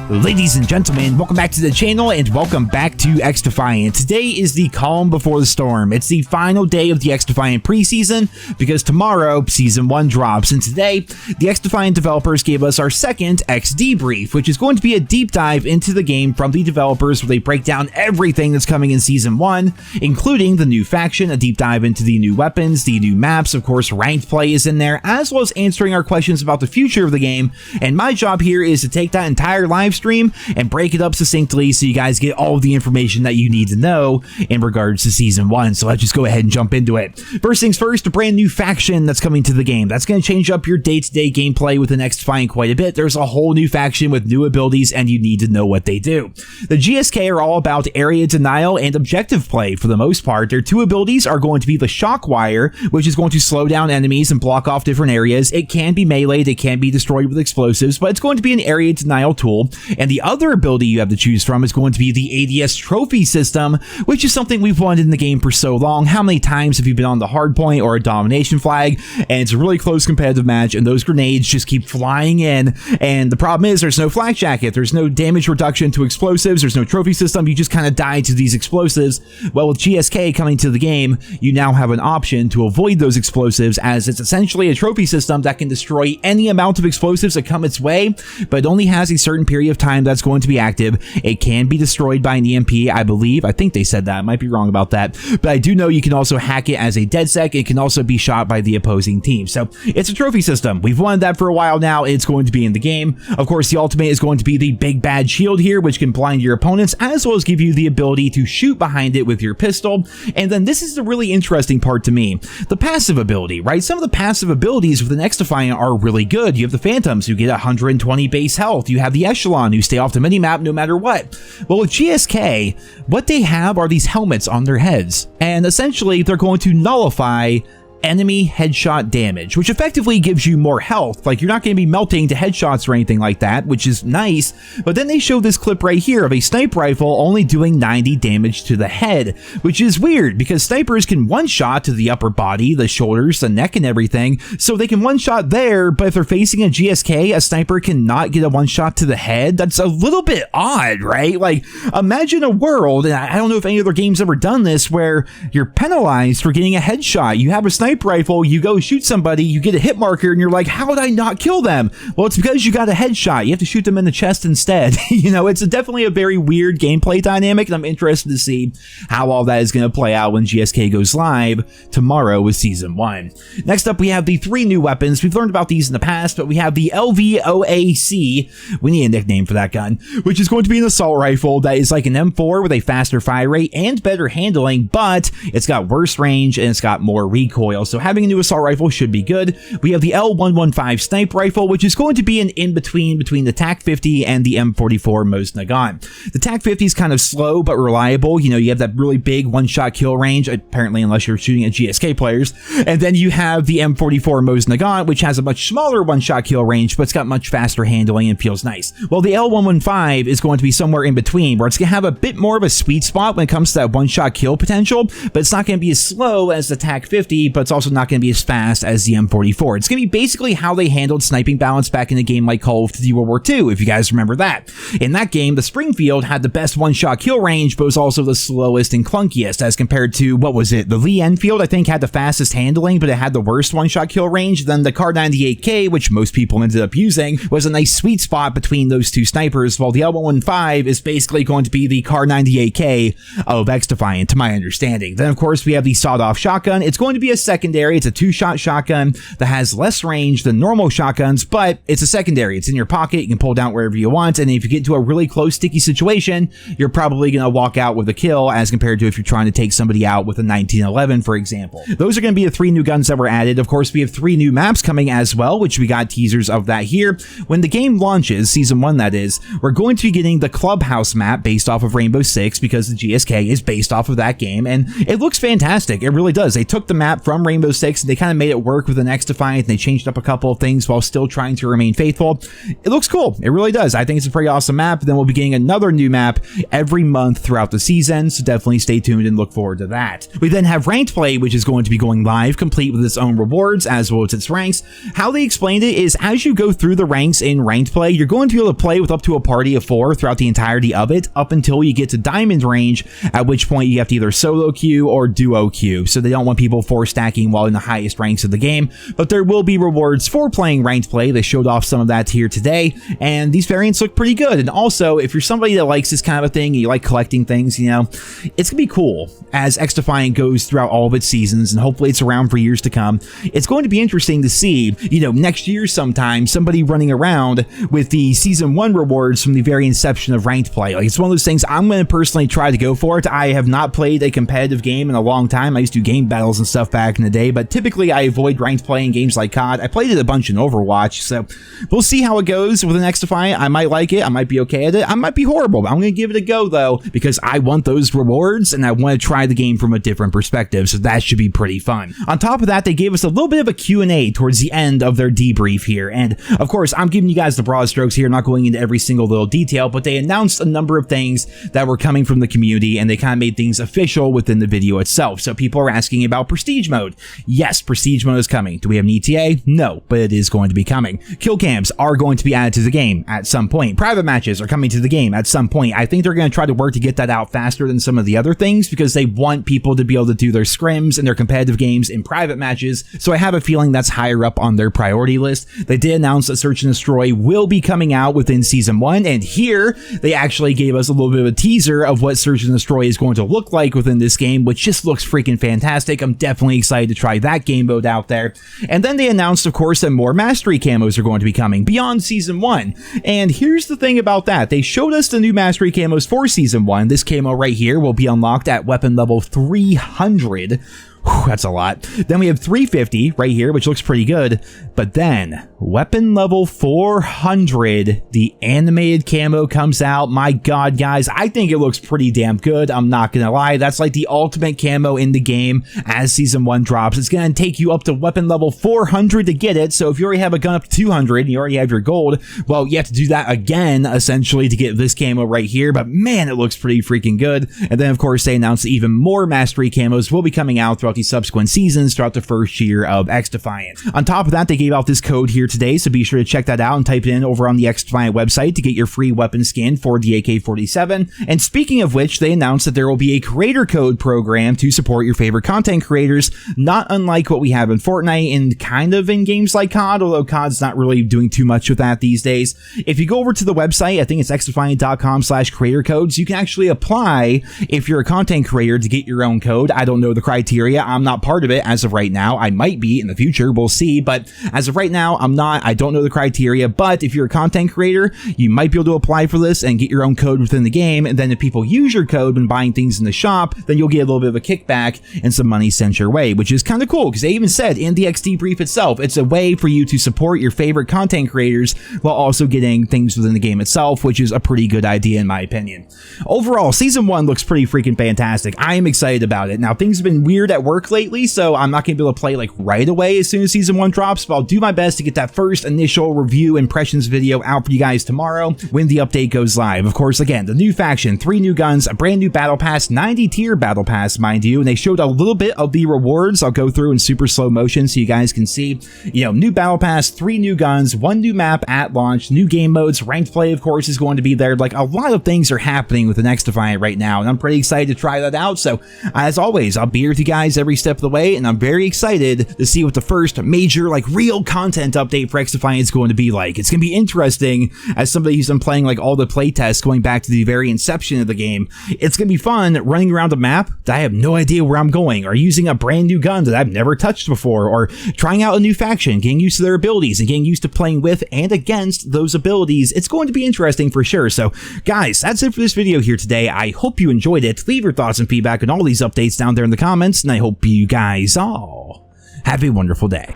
Ladies and gentlemen, welcome back to the channel and welcome back to XDefiant. Today is the calm before the storm. It's the final day of the XDefiant preseason because tomorrow Season 1 drops, and today the XDefiant developers gave us our second XD brief, which is going to be a deep dive into the game from the developers where they break down everything that's coming in Season 1, including the new faction, a deep dive into the new weapons, the new maps, of course ranked play is in there, as well as answering our questions about the future of the game. And my job here is to take that entire live stream and break it up succinctly so you guys get all of the information that you need to know in regards to Season 1. So let's just go ahead and jump into it. First things first, a brand new faction that's coming to the game. That's going to change up your day-to-day gameplay with the XDefiant quite a bit. There's a whole new faction with new abilities and you need to know what they do. The GSK are all about area denial and objective play for the most part. Their two abilities are going to be the shock wire, which is going to slow down enemies and block off different areas. It can be meleeed, it can be destroyed with explosives, but it's going to be an area denial tool. And the other ability you have to choose from is going to be the ADS trophy system, which is something we've wanted in the game for so long. How many times have you been on the hard point or a domination flag and it's a really close competitive match and those grenades just keep flying in, and the problem is there's no flak jacket, there's no damage reduction to explosives, there's no trophy system, you just kind of die to these explosives. Well, with GSK coming to the game, you now have an option to avoid those explosives, as it's essentially a trophy system that can destroy any amount of explosives that come its way, but it only has a certain period of time that's going to be active. It can be destroyed by an EMP, I believe. I think they said that. I might be wrong about that. But I do know you can also hack it as a dead sec. It can also be shot by the opposing team. So it's a trophy system. We've wanted that for a while now. It's going to be in the game. Of course, the ultimate is going to be the big bad shield here, which can blind your opponents, as well as give you the ability to shoot behind it with your pistol. And then this is the really interesting part to me. The passive ability, right? Some of the passive abilities with the XDefiant are really good. You have the Phantoms who get 120 base health. You have the Echelon who stay off the minimap no matter what. Well, with GSK, what they have are these helmets on their heads, and essentially they're going to nullify enemy headshot damage, which effectively gives you more health. Like, you're not going to be melting to headshots or anything like that, which is nice. But then they show this clip right here of a sniper rifle only doing 90 damage to the head, which is weird because snipers can one-shot to the upper body, the shoulders, the neck, and everything. So they can one-shot there, but if they're facing a GSK, a sniper cannot get a one-shot to the head. That's a little bit odd, right? Like, imagine a world, and I don't know if any other game's ever done this, where you're penalized for getting a headshot. You have a sniper rifle, you go shoot somebody, you get a hit marker, and you're like, how did I not kill them? Well, it's because you got a headshot. You have to shoot them in the chest instead. You know, it's definitely a very weird gameplay dynamic, and I'm interested to see how all that is going to play out when GSK goes live tomorrow with Season 1. Next up, we have the three new weapons. We've learned about these in the past, but we have the LVOAC. We need a nickname for that gun, which is going to be an assault rifle that is like an M4 with a faster fire rate and better handling, but it's got worse range and it's got more recoil. So having a new assault rifle should be good. We have the L115 sniper rifle, which is going to be an in-between between the TAC-50 and the M44 Mos Nagant. The TAC-50 is kind of slow but reliable. You know, you have that really big one-shot kill range, apparently, unless you're shooting at GSK players. And then you have the M44 Mos Nagant, which has a much smaller one-shot kill range, but it's got much faster handling and feels nice. Well, the L115 is going to be somewhere in between, where it's going to have a bit more of a sweet spot when it comes to that one-shot kill potential, but it's not going to be as slow as the TAC-50, but it's also not going to be as fast as the M44. It's going to be basically how they handled sniping balance back in a game like Call of Duty World War II, if you guys remember that. In that game, the Springfield had the best one-shot kill range, but was also the slowest and clunkiest as compared to, what was it, the Lee Enfield, I think, had the fastest handling, but it had the worst one-shot kill range. Then the Kar98K, which most people ended up using, was a nice sweet spot between those two snipers, while the L115 is basically going to be the Kar98K of XDefiant, to my understanding. Then, of course, we have the sawed-off shotgun. It's going to be a secondary. It's a two-shot shotgun that has less range than normal shotguns, but it's a secondary. It's in your pocket. You can pull it down wherever you want, and if you get into a really close, sticky situation, you're probably going to walk out with a kill as compared to if you're trying to take somebody out with a 1911, for example. Those are going to be the three new guns that were added. Of course, we have three new maps coming as well, which we got teasers of that here. When the game launches, Season 1 that is, we're going to be getting the Clubhouse map based off of Rainbow Six because the GSK is based off of that game, and it looks fantastic. It really does. They took the map from from Rainbow Six. They kind of made it work with the XDefiant, and they changed up a couple of things while still trying to remain faithful. It looks cool. It really does. I think it's a pretty awesome map. Then we'll be getting another new map every month throughout the season, so definitely stay tuned and look forward to that. We then have ranked play, which is going to be going live, complete with its own rewards as well as its ranks. How they explained it is, as you go through the ranks in ranked play, you're going to be able to play with up to a party of 4 throughout the entirety of it, up until you get to diamond range, at which point you have to either solo queue or duo queue. So they don't want people 4 stacking while in the highest ranks of the game, but there will be rewards for playing ranked play. They showed off some of that here today, and these variants look pretty good. And also, if you're somebody that likes this kind of a thing, and you like collecting things, you know, it's gonna be cool as XDefiant goes throughout all of its seasons, and hopefully it's around for years to come. It's going to be interesting to see, you know, next year sometime, somebody running around with the Season 1 rewards from the very inception of ranked play. Like, it's one of those things I'm going to personally try to go for it. I have not played a competitive game in a long time. I used to do game battles and stuff back in the day, but typically I avoid ranked play in games like COD. I played it a bunch in Overwatch, so we'll see how it goes with an XDefiant. I might like it. I might be okay at it. I might be horrible, but I'm going to give it a go, though, because I want those rewards, and I want to try the game from a different perspective, so that should be pretty fun. On top of that, they gave us a little bit of a Q&A towards the end of their debrief here, and of course, I'm giving you guys the broad strokes here. I'm not going into every single little detail, but they announced a number of things that were coming from the community, and they kind of made things official within the video itself. So people are asking about Prestige Mode. Yes, Prestige Mode is coming. Do we have an ETA? No, but it is going to be coming. Kill cams are going to be added to the game at some point. Private matches are coming to the game at some point. I think they're going to try to work to get that out faster than some of the other things, because they want people to be able to do their scrims and their competitive games in private matches. So I have a feeling that's higher up on their priority list. They did announce that Search and Destroy will be coming out within Season 1, and here they actually gave us a little bit of a teaser of what Search and Destroy is going to look like within this game, which just looks freaking fantastic. I'm definitely excited to try that game mode out there. And then they announced, of course, that more Mastery camos are going to be coming beyond Season 1. And here's the thing about that. They showed us the new Mastery camos for Season 1. This camo right here will be unlocked at weapon level 300. Whew, that's a lot. Then we have 350 right here, which looks pretty good. But then, weapon level 400, the animated camo comes out. My God, guys, I think it looks pretty damn good. I'm not gonna lie. That's like the ultimate camo in the game as Season 1 drops. It's gonna take you up to weapon level 400 to get it. So if you already have a gun up to 200 and you already have your gold, well, you have to do that again, essentially, to get this camo right here. But man, it looks pretty freaking good. And then, of course, they announced that even more Mastery camos will be coming out throughout the subsequent seasons throughout the first year of XDefiant. On top of that, they gave out this code here today, so be sure to check that out and type it in over on the XDefiant website to get your free weapon skin for the AK-47. And speaking of which, they announced that there will be a creator code program to support your favorite content creators, not unlike what we have in Fortnite and kind of in games like COD, although COD's not really doing too much with that these days. If you go over to the website, I think it's xdefiant.com/creator codes, you can actually apply if you're a content creator to get your own code. I don't know the criteria. I'm not part of it as of right now. I might be in the future. We'll see. But as of right now, I'm not. I don't know the criteria. But if you're a content creator, you might be able to apply for this and get your own code within the game. And then if people use your code when buying things in the shop, then you'll get a little bit of a kickback and some money sent your way, which is kind of cool because they even said in the XD brief itself, it's a way for you to support your favorite content creators while also getting things within the game itself, which is a pretty good idea in my opinion. Overall, Season 1 looks pretty freaking fantastic. I am excited about it. Now, things have been weird at work lately, so I'm not going to be able to play like right away as soon as Season 1 drops, but I'll do my best to get that first initial review impressions video out for you guys tomorrow when the update goes live. Of course, again, the new faction, 3 new guns, a brand new battle pass, 90 tier battle pass, mind you, and they showed a little bit of the rewards. I'll go through in super slow motion so you guys can see, you know, new battle pass, 3 new guns, 1 new map at launch, new game modes, ranked play, of course, is going to be there. Like, a lot of things are happening with the XDefiant right now, and I'm pretty excited to try that out. So, as always, I'll be here with you guys every step of the way, and I'm very excited to see what the first major, like, real content update for XDefiant is going to be like. It's going to be interesting as somebody who's been playing, like, all the playtests going back to the very inception of the game. It's going to be fun running around a map that I have no idea where I'm going, or using a brand new gun that I've never touched before, or trying out a new faction, getting used to their abilities, and getting used to playing with and against those abilities. It's going to be interesting for sure. So, guys, that's it for this video here today. I hope you enjoyed it. Leave your thoughts and feedback on all these updates down there in the comments, and I hope you guys all have a wonderful day.